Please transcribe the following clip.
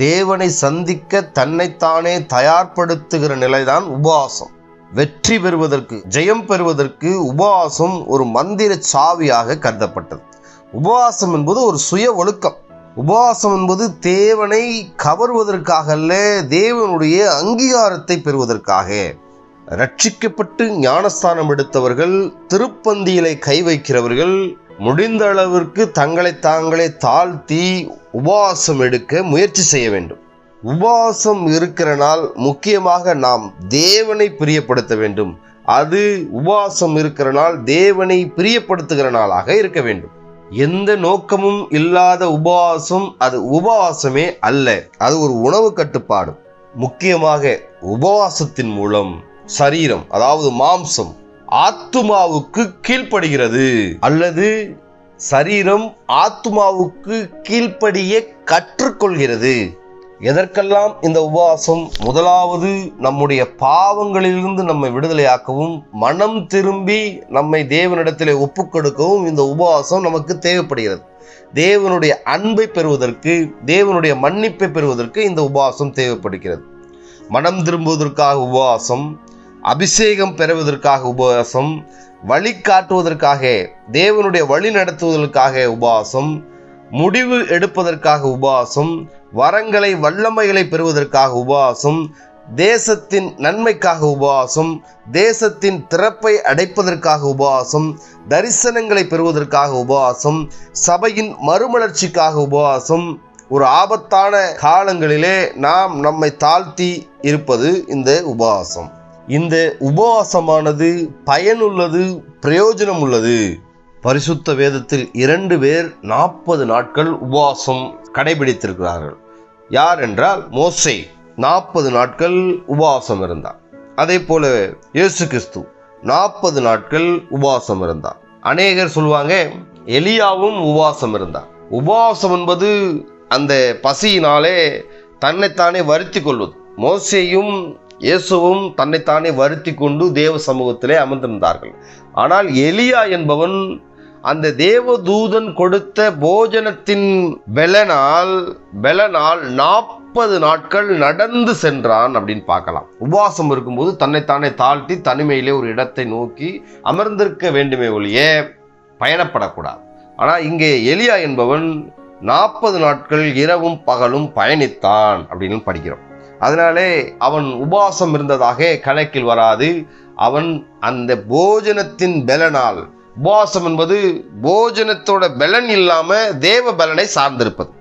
தேவனை சந்திக்க தன்னைத்தானே தயார்படுத்துகிற நிலைதான் உபவாசம். வெற்றி பெறுவதற்கு, ஜெயம் பெறுவதற்கு உபவாசம் ஒரு மந்திர சாவியாக கருதப்பட்டது. உபவாசம் என்பது ஒரு சுய ஒழுக்கம். உபவாசம் என்பது தேவனை கவருவதற்காக அல்ல, தேவனுடைய அங்கீகாரத்தை பெறுவதற்காக. ரட்சிக்கப்பட்டு ஞானஸ்தானம் எடுத்தவர்கள், திருப்பந்தியிலே கை வைக்கிறவர்கள் முடிந்த அளவிற்கு தங்களை தாங்களே தாழ்த்தி உபவாசம் எடுக்க முயற்சி செய்ய வேண்டும். உபவாசம் இருக்கிற நாள் முக்கியமாக நாம் தேவனை பிரியப்படுத்த வேண்டும். அது உபவாசம் இருக்கிற நாள் தேவனை பிரியப்படுத்துகிற நாளாக இருக்க வேண்டும். எந்த நோக்கமும் இல்லாத உபவாசம் அது உபவாசமே அல்ல, அது ஒரு உணவு கட்டுப்பாடு. முக்கியமாக உபவாசத்தின் மூலம் சரீரம், அதாவது மாம்சம், ஆத்துமாவுக்கு கீழ்ப்படுகிறது, அல்லது சரீரம் ஆத்துமாவுக்கு கீழ்ப்படிய கற்றுக்கொள்கிறது. எதற்கெல்லாம் இந்த உபவாசம்? முதலாவது, நம்முடைய பாவங்களிலிருந்து நம்மை விடுதலையாக்கவும், மனம் திரும்பி நம்மை தேவனிடத்திலே ஒப்புக்கொடுக்கவும் இந்த உபவாசம் நமக்கு தேவைப்படுகிறது. தேவனுடைய அன்பை பெறுவதற்கு, தேவனுடைய மன்னிப்பை பெறுவதற்கு இந்த உபவாசம் தேவைப்படுகிறது. மனம் திரும்புவதற்காக உபவாசம், அபிஷேகம் பெறுவதற்காக உபவாசம், வழி காட்டுவதற்காக, தேவனுடைய வழி நடத்துவதற்காக உபவாசம், முடிவு எடுப்பதற்காக உபவாசம், வரங்களை வல்லமைகளை பெறுவதற்காக உபவாசம், தேசத்தின் நன்மைக்காக உபவாசம், தேசத்தின் திறப்பை அடைப்பதற்காக உபவாசம், தரிசனங்களை பெறுவதற்காக உபவாசம், சபையின் மறுமலர்ச்சிக்காக உபவாசம். ஒரு ஆபத்தான காலங்களிலே நாம் நம்மை தாழ்த்தி இருப்பது இந்த உபவாசம். இந்த உபவாசமானது பயனுள்ளது, பிரயோஜனம் உள்ளது. பரிசுத்த வேதத்தில் 2 பேர் 40 நாட்கள் உபவாசம் கடைபிடித்திருக்கிறார்கள். யார் என்றால் மோசே 40 நாட்கள் உபவாசம் இருந்தார். அதே போல இயேசு கிறிஸ்து 40 நாட்கள் உபவாசம் இருந்தார். அநேகர் சொல்லுவாங்க எலியாவும் உபவாசம் இருந்தார். உபவாசம் என்பது அந்த பசியினாலே தன்னைத்தானே வருத்தி கொள்வது. மோசேயும் இயேசுவும் தன்னைத்தானே வருத்தி கொண்டு தேவ சமூகத்திலே அமர்ந்திருந்தார்கள். ஆனால் எலியா என்பவன் அந்த தேவதூதன் கொடுத்த போஜனத்தின் பெலனால் 40 நாட்கள் நடந்து சென்றான் அப்படின்னு பார்க்கலாம். உபவாசம் இருக்கும்போது தன்னைத்தானே தாழ்த்தி தனிமையிலே ஒரு இடத்தை நோக்கி அமர்ந்திருக்க வேண்டுமே ஒழிய பயணப்படக்கூடாது. ஆனால் இங்கே எலியா என்பவன் 40 நாட்கள் இரவும் பகலும் பயணித்தான் அப்படின்னு படிக்கிறோம். அதனாலே அவன் உபவாசம் இருந்ததாக கணக்கில் வராது. அவன் அந்த போஜனத்தின் பலனால், உபவாசம் என்பது போஜனத்தோட பலன் இல்லாம தேவ பலனை சார்ந்திருப்பது.